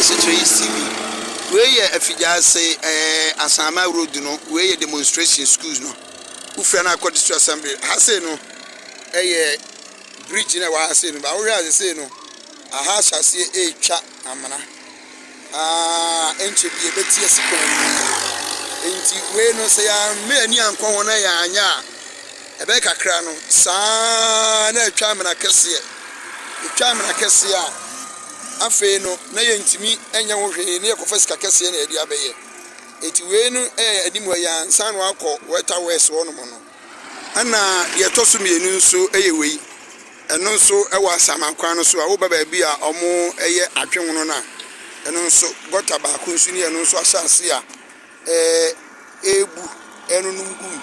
Sekyere TV. We ye Effiduase Asama road no. We ye demonstration schools no. Ufra na akọ district assembly. Ha say no. Bridge na wa say no. Ba we ha say no. Aha hyase etwa amana. Enche bi ebeti asiko. Enti we no say ya me ani ankọ ho na ya anya. Ebe kakra no. Saa na etwa amana kese. Etwa amana kese a afe no na yentimi enya wo hwe ne yakofa sika kese na edi abeye eti we no adimu ya nsan no akọ weta west wo no no ana ye toso mienu nso wei eno nso ewa samakwan no so a wo baba bi a omo atwenwono na eno nso gota ba ko nso ni eno nso asase a ebu eno nungum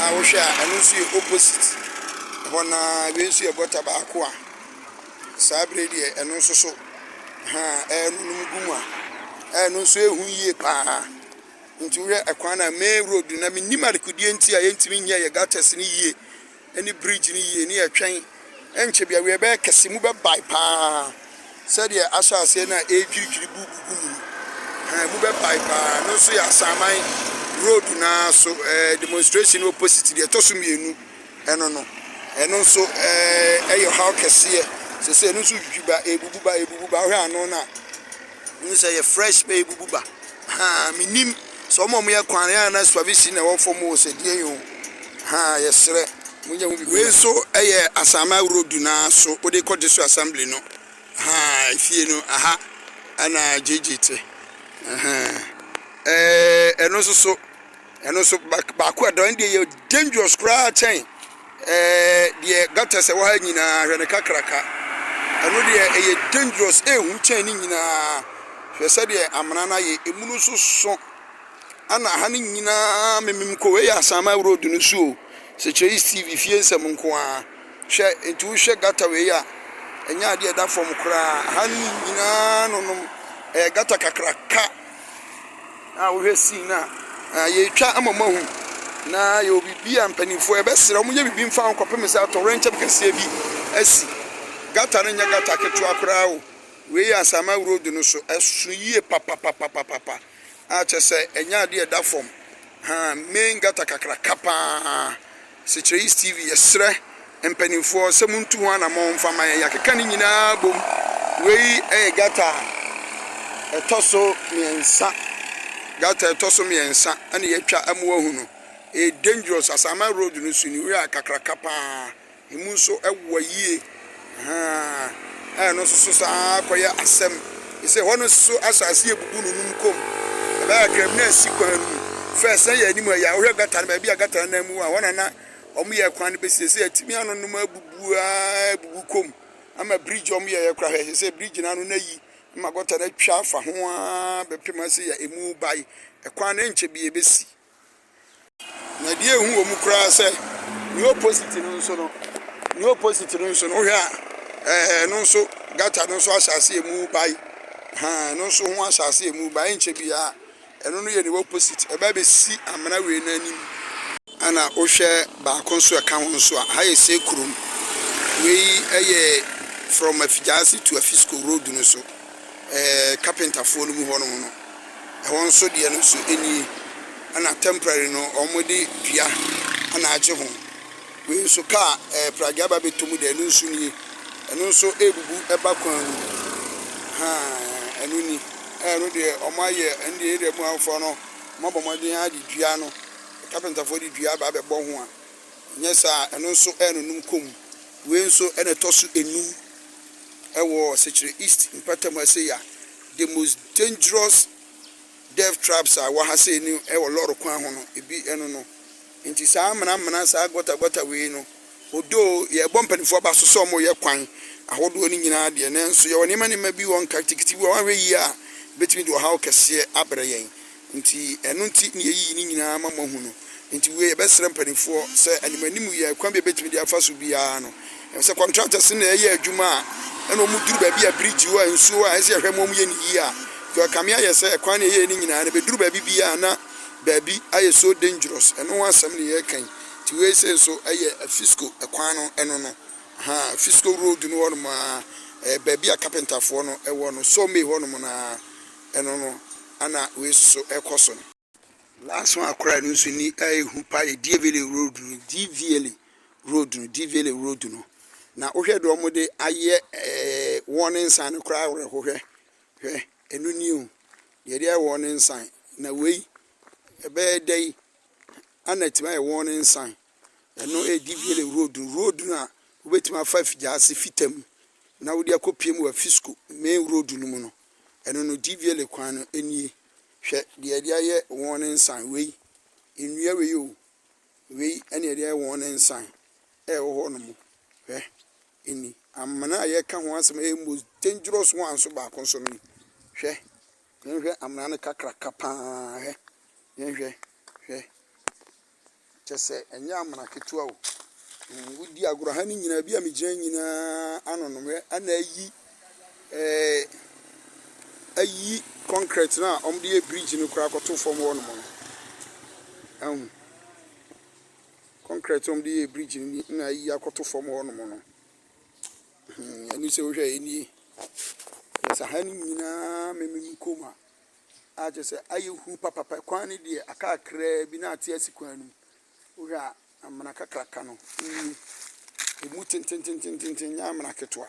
a wo hwe a eno nso opposite hona we nso gota ba ko a sabre die eno nso so nunguma no so ehu yie pa nti we ekwan na main road na minimali kudie nti a yentimi nya ye gates ni yie any bridge ni yie ni atwen enche bia we be kese mu be bai pa said ye asase na ejirikiri bugugu mu be bai pa no so ya saman road na so demonstration opposite de toso mienu eno so eyo how kese se no so djuba ebububa hwe ano na ni say fresh pay ebububa minim so mo ye kwan ya na service na wo fom wo se die yo yesre munya hu bi we so asama road na so wo de kodi so assembly no ifie no ana jejete eno so ba ko adon de ye dangerous cry chain de gata se wa nyina hwe ne kakraka eno de dangerous hu chain ni nyina hwe se de amana na ye emunu so ana ha ni nyina memem ko we asama road no so Sekyere TV fie nsem nko a hwe etu hwe gata we ya enya de da fom kra ha ni nyina no gata kakraka wo hwe si na ye twa amama hu na ye obibi ampanifo ebesere omunye bibi mfa nkopem se atorenche bkase bi asi gata no nya gata ketu akra wo we ya asama road no so esu yie papa a chese enya de da fom main gata kakra kapa Sekyere TV yesre empanifo se muntu ho na mo mfa man ya keka ni nyina bom we gata etoso miensa gata etoso miensa ana yetwa amwa hu no dangerous asama road no so ni we akakra kapa emu so ewo yie no so sa koye asem ise hono so asase ebubu no nkom ba krem na sikwan first ya ni mo ya wo gata na bia gata na mu a wona na omu ye kwan be sese atimi anu no bubu kom ama bridge omu ye kra he se bridge na anu na yi ma gota na twa fa ho a be pema se ya emu bai ekwan na nche bi ebesi na die hu omu kra se ni opposite no nso no hwe a no nso gata no nso asase emu bai no nso ho asase emu bai nche bi a eno no ye ni opposite e ba be si amana we na anim ana ohwe ba konso aka ho nso a ha ye se kurum we from Effiduase to Fiscal road no so carpenter fo no mu ho no ho nso de no so eni ana temporary no omode dua ana age ho we nso ka praga ba betomu de no nso ni eno nso ebubu eba kwan enu ni eno de omaye ende ere mu afo no mabomodin adi dua no carpenter for the dua ba be bo ho a nyesa eno nso enunum kom we nso ene toso enum ewo Sekyere East Mpatam aseya the most dangerous death traps are wa ha say ni ewo loro kwan ho no ebi eno no nti sa amana sa gota we no odo ye bompanifo ba so so mo ye kwan ahodo ni nyina de ne nso ye woni mani ma bi won kaktikiti wo wan we yi a betimi do ha okese abre yen nti eno nti ne yi ni nyina ma mahu no nti we be sere mpanifo se animanimu ye kwan be betimi de afa so bia no se contractors na ye adwuma eno mu duru ba bia bridge wa nsuo a se hwe mom ye ni yi a ko kamia ye se kwan ne ye ni nyina na be duru ba bia na baby aye so dangerous eno wasam ne ye kan ti we se so aye fiscal ekwan no eno no fiscal road no won ma baby a carpenter for no no so me ho no na eno no ana we so ekoso last one akra no so ni hu pa DVL road no na ohwe de omode aye warning sign kra wore hwe enu ni o de warning sign na we ebe dey anatima a warning sign eno DVL road na obetima Effiduase fitam na wodi akopiem wa fisco main road no mu no eno no DVL kwan no enie hwe de aye warning sign we enua we yo we ene de warning sign ho no mu eni amana ye ka ho asem most dangerous one so ba kon so no hwe amana ne kakra kapa hwe chese enya amana ketua o wudi agoro ha ni nyina bia me gyina nyina anonomwe ana ayi concrete na omde bridge ni kura koto form wo no mo concrete omde bridge ni na ayi akoto form wo no mo no ani se wo hwe eni sa ha ni nyina memem koma a chese ayi hu papa kwan ni de aka kra bi na ate asikwan nu wo hwa amana kakraka no emu tintintintintin nya amana ketwa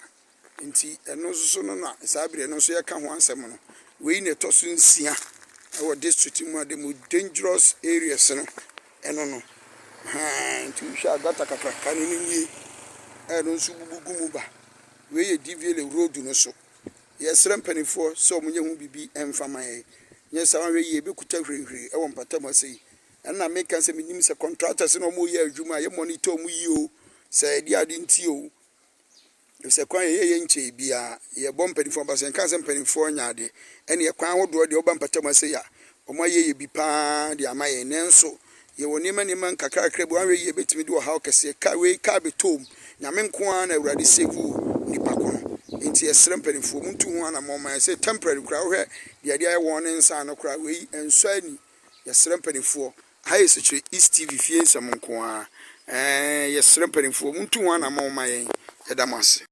nti eno so no na sabire no so ye ka ho ansem no we ne to so nsia e wo district mu ade mu dangerous areas no eno no nti hwa gata kakraka ni eno so bubugu mu ba we ye DVL road no so ye sere mpanifo so munye hu bibi emfama ye nye sawa we ye bekuta hwehwe e wo mpatam asei na make can say minim se contractors no mo ye adwuma ye monitor mu yi o se di ade nti o se kwan ye nche bia ye bom panifo ba se kan se panifo nya ade ene ye kwan hodo de oba mpatam asei ya o mo ye bi pa de amaye nenso ye woni manima nkakra kra bu anwe ye betimi de o ha okese ka we ka betom nyame nko an na awurade sevu nipa kono nti ye sere panifo muntu ho ana mo man se temporary kra wo he de de aye warning sign no kra we enso ani ye sere panifo Hai Sekyere East TV fie nsam nko a yesere mpanimfo muntu ho na ma wo ma yen yedamase